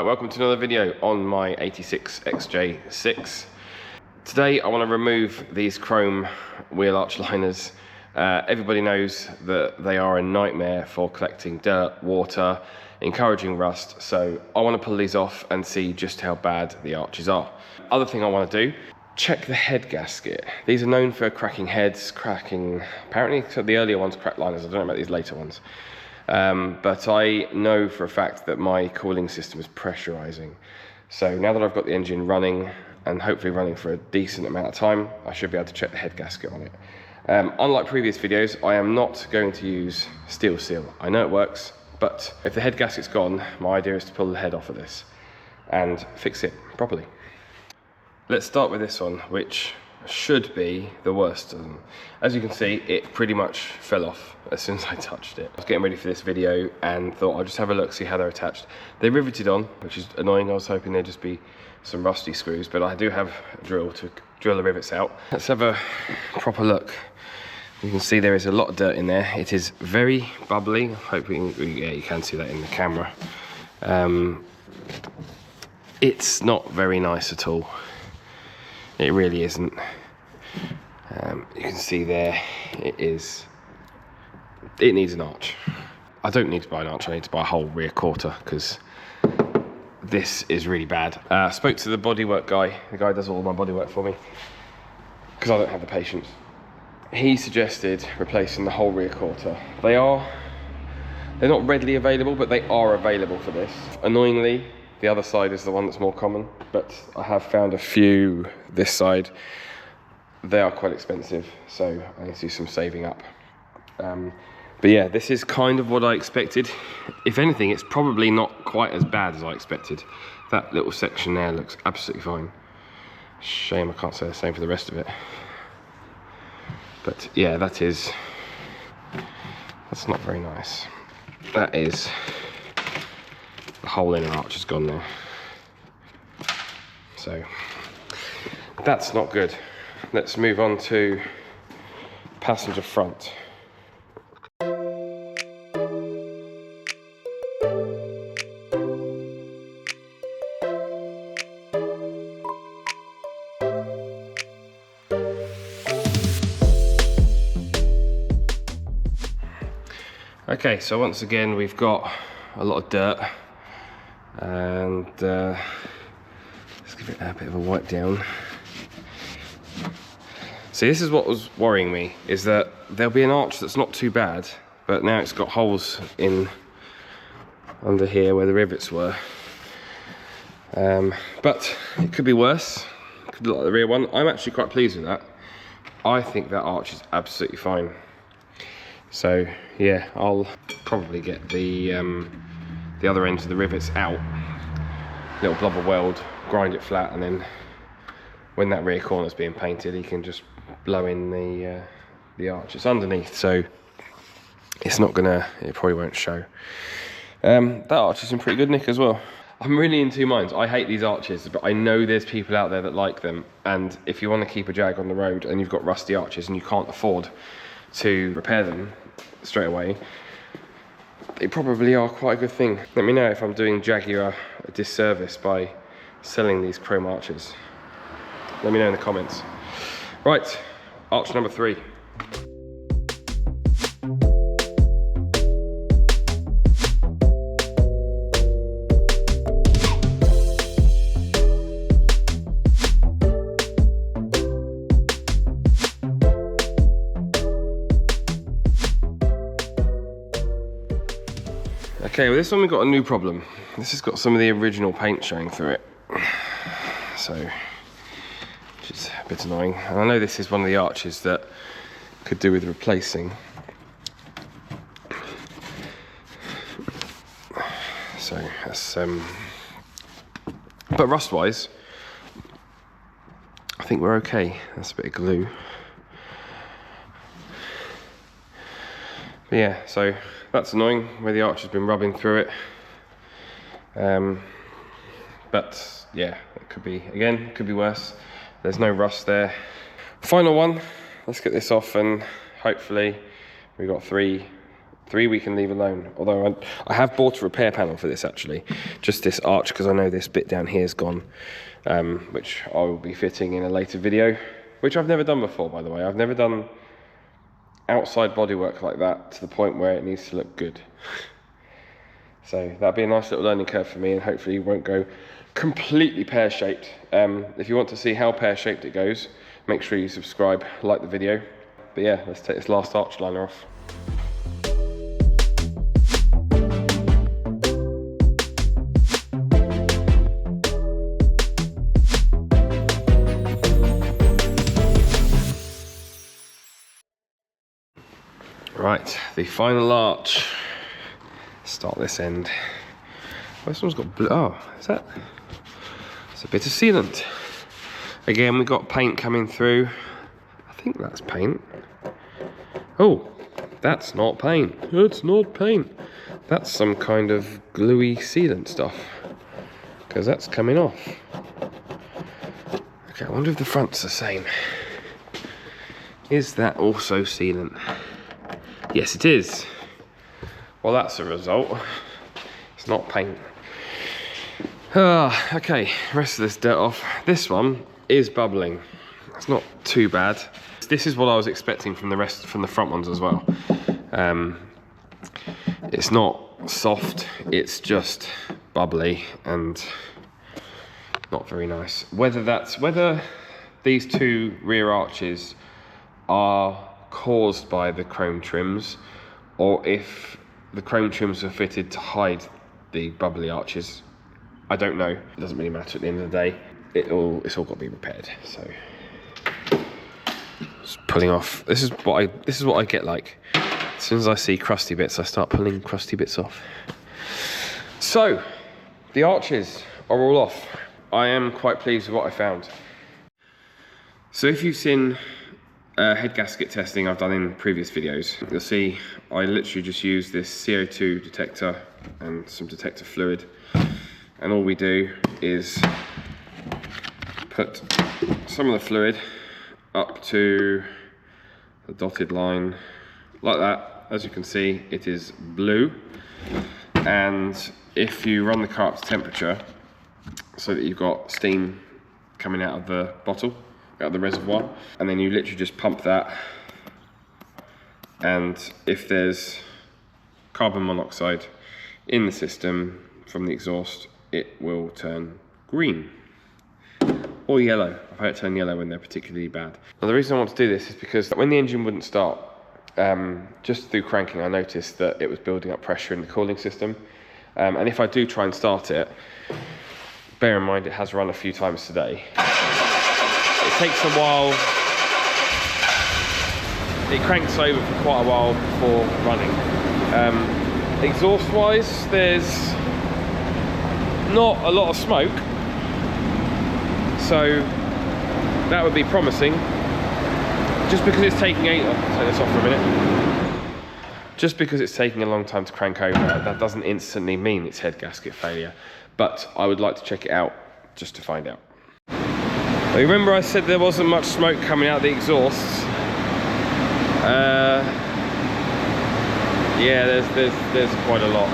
welcome to another video on my 86 XJ6. Today I want to remove these chrome wheel arch liners. Everybody knows that they are a nightmare for collecting dirt, water, encouraging rust, so I want to pull these off and see just how bad the arches are. Other thing I want to do, check the head gasket. These are known for cracking heads, apparently the earlier ones crack liners, I don't know about these later ones. But I know for a fact that my cooling system is pressurizing. So now that I've got the engine running and hopefully running for a decent amount of time, I should be able to check the head gasket on it. Unlike previous videos, I am not going to use steel seal. I know it works, but if the head gasket's gone, my idea is to pull the head off of this and fix it properly. Let's start with this one, which should be the worst of them. As you can see, it pretty much fell off as soon as I touched it. I was getting ready for this video and thought I'll just have a look, see how they're attached. They're riveted on, which is annoying. I was hoping they'd just be some rusty screws, but I do have a drill to drill the rivets out. Let's have a proper look. You can see there is a lot of dirt in there. It is very bubbly. Hoping, yeah, you can see that in the camera. It's not very nice at all. It really isn't. You can see there, it needs an arch. I don't need to buy an arch, I need to buy a whole rear quarter because this is really bad. I spoke to the bodywork guy, the guy who does all my bodywork for me, because I don't have the patience. He suggested replacing the whole rear quarter. They're not readily available, but they are available for this. Annoyingly, the other side is the one that's more common, but I have found a few this side. They are quite expensive, so I need to do some saving up. But yeah, this is kind of what I expected. If anything, it's probably not quite as bad as I expected. That little section there looks absolutely fine. Shame I can't say the same for the rest of it. But yeah, that's not very nice. That is, the whole inner arch is gone now. So that's not good. Let's move on to passenger front. Okay, so once again we've got a lot of dirt, and let's give it a bit of a wipe down. See, this is what was worrying me, is that there'll be an arch that's not too bad, but now it's got holes in under here where the rivets were. But it could be worse. It could look like the rear one. I'm actually quite pleased with that. I think that arch is absolutely fine. So yeah, I'll probably get the other ends of the rivets out, little blob of weld, grind it flat, and then when that rear corner's being painted, you can just blow in the arch. It's underneath, so it's not gonna, it probably won't show. That arch is in pretty good nick as well. I'm really in two minds. I hate these arches, but I know there's people out there that like them, and if you want to keep a Jag on the road and you've got rusty arches and you can't afford to repair them straight away, they probably are quite a good thing. Let me know if I'm doing Jaguar a disservice by selling these chrome arches. Let me know in the comments. Right, arch number 3. Okay, well this one we've got a new problem. This has got some of the original paint showing through it. So, which is a bit annoying. And I know this is one of the arches that could do with replacing. So that's but rust-wise, I think we're okay. That's a bit of glue. But yeah, so that's annoying where the arch has been rubbing through it. But yeah, it could be, again, could be worse. There's no rust there. Final one, let's get this off, and hopefully we've got 3 3 we can leave alone. Although I have bought a repair panel for this actually. Just this arch, because I know this bit down here is gone. Which I will be fitting in a later video. Which I've never done before, by the way. I've never done outside bodywork like that to the point where it needs to look good. So that'll be a nice little learning curve for me, and hopefully it won't go completely pear-shaped. If you want to see how pear-shaped it goes, make sure you subscribe, like the video. But yeah, let's take this last arch liner off. Right, the final arch. Start this end. This one's got blue. Oh, is that? It's a bit of sealant. Again, we've got paint coming through. I think that's paint. Oh, that's not paint. It's not paint. That's some kind of gluey sealant stuff, because that's coming off. Okay, I wonder if the front's the same. Is that also sealant? Yes, it is. Well, that's a result. It's not paint. Okay, rest of this dirt off. This one is bubbling. It's not too bad. This is what I was expecting from the front ones as well. It's not soft, it's just bubbly and not very nice. Whether these two rear arches are caused by the chrome trims, or if the chrome trims are fitted to hide the bubbly arches, I don't know. It doesn't really matter at the end of the day. It's all got to be repaired. So just pulling off. This is what I get like. As soon as I see crusty bits, I start pulling crusty bits off. So the arches are all off. I am quite pleased with what I found. So if you've seen head gasket testing I've done in previous videos, you'll see I literally just use this CO2 detector and some detector fluid, and all we do is put some of the fluid up to the dotted line like that. As you can see, it is blue, and if you run the car up to temperature so that you've got steam coming out of the bottle, out of the reservoir, and then you literally just pump that, and if there's carbon monoxide in the system from the exhaust, it will turn green or yellow. I've had it turn yellow when they're particularly bad. Now the reason I want to do this is because when the engine wouldn't start, just through cranking I noticed that it was building up pressure in the cooling system, and if I do try and start it, bear in mind it has run a few times today, it takes a while. It cranks over for quite a while before running. Exhaust wise, there's not a lot of smoke, so that would be promising. Just because it's taking I'll turn this off for a minute. Just because it's taking a long time to crank over, that doesn't instantly mean it's head gasket failure. But I would like to check it out just to find out. Now, remember I said there wasn't much smoke coming out of the exhausts. Yeah, there's quite a lot.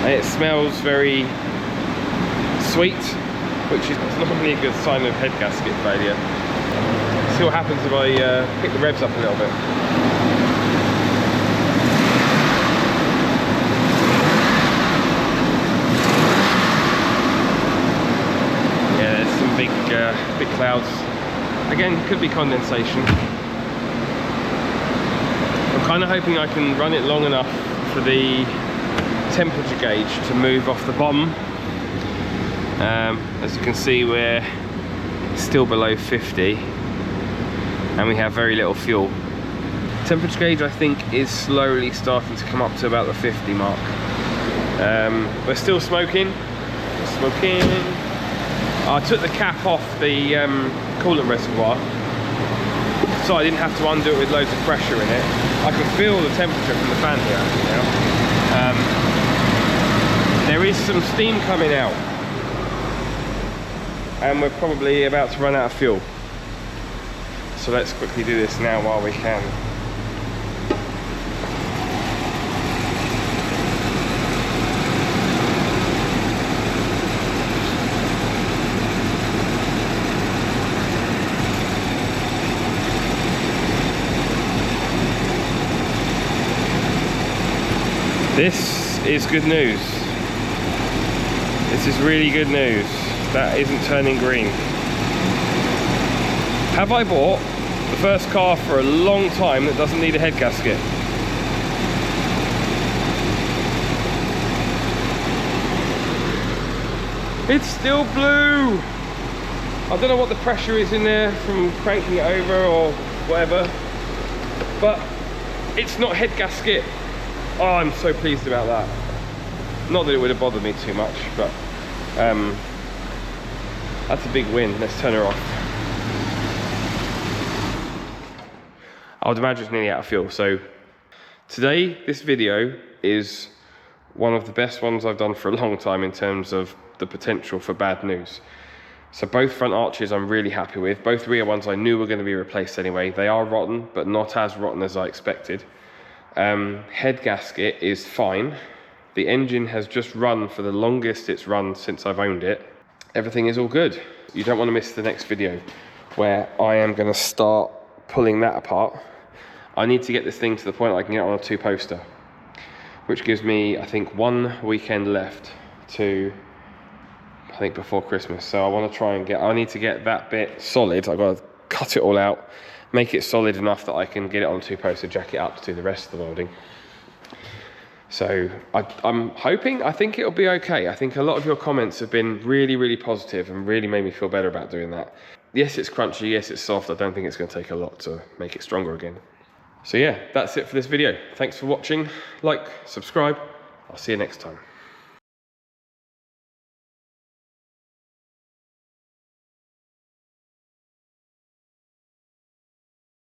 And it smells very sweet, which is normally a good sign of head gasket failure. See what happens if I pick the revs up a little bit. Yeah, there's some big clouds. Again, could be condensation. I'm kind of hoping I can run it long enough for the temperature gauge to move off the bottom. As you can see, we're still below 50 and we have very little fuel. Temperature gauge I think is slowly starting to come up to about the 50 mark. We're still smoking. I took the cap off the coolant reservoir so I didn't have to undo it with loads of pressure in it. I can feel the temperature from the fan here actually now. There is some steam coming out, and we're probably about to run out of fuel. So let's quickly do this now while we can. This is good news. This is really good news. That isn't turning green. Have I bought the first car for a long time that doesn't need a head gasket? It's still blue. I don't know what the pressure is in there from cranking it over or whatever, but it's not head gasket. Oh, I'm so pleased about that. Not that it would have bothered me too much, but that's a big win. Let's turn her off. I would imagine it's nearly out of fuel. So today, this video is one of the best ones I've done for a long time in terms of the potential for bad news. So both front arches I'm really happy with. Both rear ones I knew were going to be replaced anyway. They are rotten, but not as rotten as I expected. Head gasket is fine. The engine has just run for the longest it's run since I've owned it. Everything is all good. You don't want to miss the next video where I am going to start pulling that apart. I need to get this thing to the point I can get on a 2-poster, which gives me, I think, 1 weekend left to, I think, before Christmas. So I want to try and I need to get that bit solid. I've got to cut it all out, make it solid enough that I can get it on a 2-poster, jack it up to do the rest of the welding. So I'm hoping, I think it'll be okay. I think a lot of your comments have been really, really positive and really made me feel better about doing that. Yes, it's crunchy, yes, it's soft. I don't think it's going to take a lot to make it stronger again. So yeah, that's it for this video. Thanks for watching. Like, subscribe. I'll see you next time.